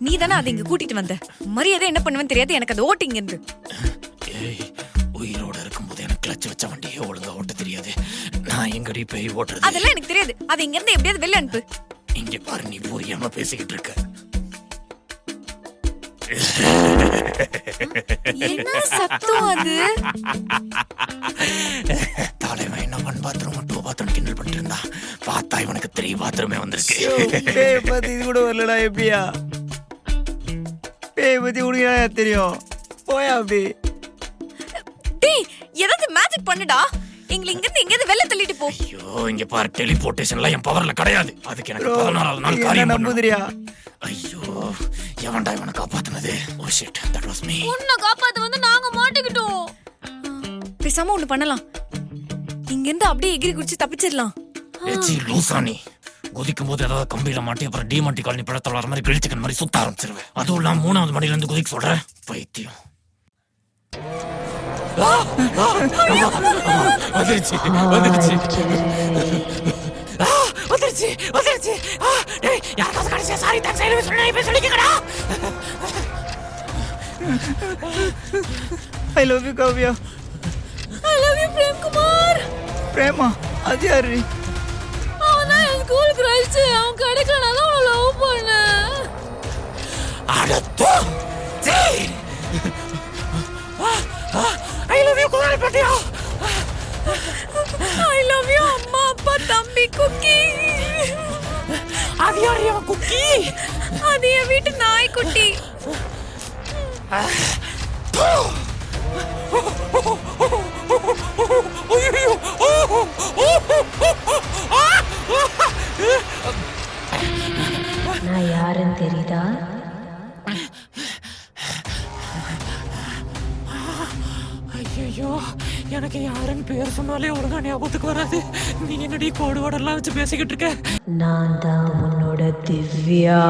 நீ தானே அதை இங்க கூட்டிட்டு வந்த. மரியாதை என்ன பண்ணுவேன்னு தெரியாது எனக்கு. அது ஓட்டிங்க இருந்து. உயிரோட இருக்கும்போது எனக்கு கிளச் வச்ச வண்டியே ஒழுங்கா ஓட்ட தெரியாது. நான் எங்கடி போய் ஓட்டுறது? அதெல்லாம் எனக்கு தெரியாது. அதை இங்க இருந்து எப்படியாவது வெளில அனுப்பு. இங்க பாரு, நீ புரியாம பேசிக்கிட்டு இருக்க. என்ன சத்தம் அது? தலைவன் என்ன 1 பாத்ரூம் 2 பாத்ரூம் கிண்டல் பண்ணிட்டு இருந்தா. பார்த்தா இவனுக்கு 3 பாத்ரூமே வந்திருக்கு. பேய் பத்தி இது கூட வரலடா. எப்படியா பேய் பத்தி உனக்கு தெரியும்? போயா அப்படி. டேய் ஏதாவது மேஜிக் பண்ணுடா. எங்களை இங்க இருந்து எங்கயாவது வெளில தள்ளிட்டு போ. ஐயோ இங்க பாரு, டெலிபோர்டேஷன்ல என் பவர்ல கிடையாது. அதுக்கு எனக்கு 14வது நாள் காரியம் பண்ணணும். நம்புதிரியா? ஐயோ எவன்டா இவனை காப்பாத்துனது? Oh shit, that was me. உன்னை காப்பாத்த வந்து நாங்க மாட்டிக்கிட்டோம். பேசாம ஒண்ணு பண்ணலாம். இங்க இருந்து அப்படியே எகிரி குதிச்சு தப்பிச்சிடலாம். ஏச்சி லூசானி, குதிக்கும் போது ஏதாவது கம்பியில மாட்டி அப்புறம் டிமாண்டி காலனி படத்துல வர மாதிரி கிரில் சிக்கன் மாதிரி சுத்த ஆரம்பிச்சிருவேன். அதுவும் இல்லாம 3வது மணில இருந்து குதிக்க சொல்றேன். பைத்தியம். வந்துருச்சு வந்துருச்சு வந்துருச்சு வந்துருச்சு. யாராவது கடைசியா சாரி தான் சைலன்ஸ் சொல்லி இப்ப சொல்லிக்கடா. I love you Kavya. I love you Prem Kumar. பிரேமா? அது யாரு? அவனா என் ஸ்கூல் கிரஷ். அவன் கிடைக்கலனால அவனை லவ் பண்ணேன். அடுத்து ஐ லவ் யூ குமார் பட்டியா. ஐ லவ் யூ அம்மா அப்பா தம்பி குக்கி. அது யாரு அவன் குக்கி? அது என் வீட்டு நாய்க்குட்டி. நான் யாருன்னு தெரியுதா? ஐயோ எனக்கு யாருன்னு பேர் சொன்னாலே ஒழுங்கா ஞாபகத்துக்கு வராது. நீ என்னடி கோடு வாடெல்லாம் வச்சு பேசிக்கிட்டு இருக்க? நான் தான் உன்னோட திவ்யா.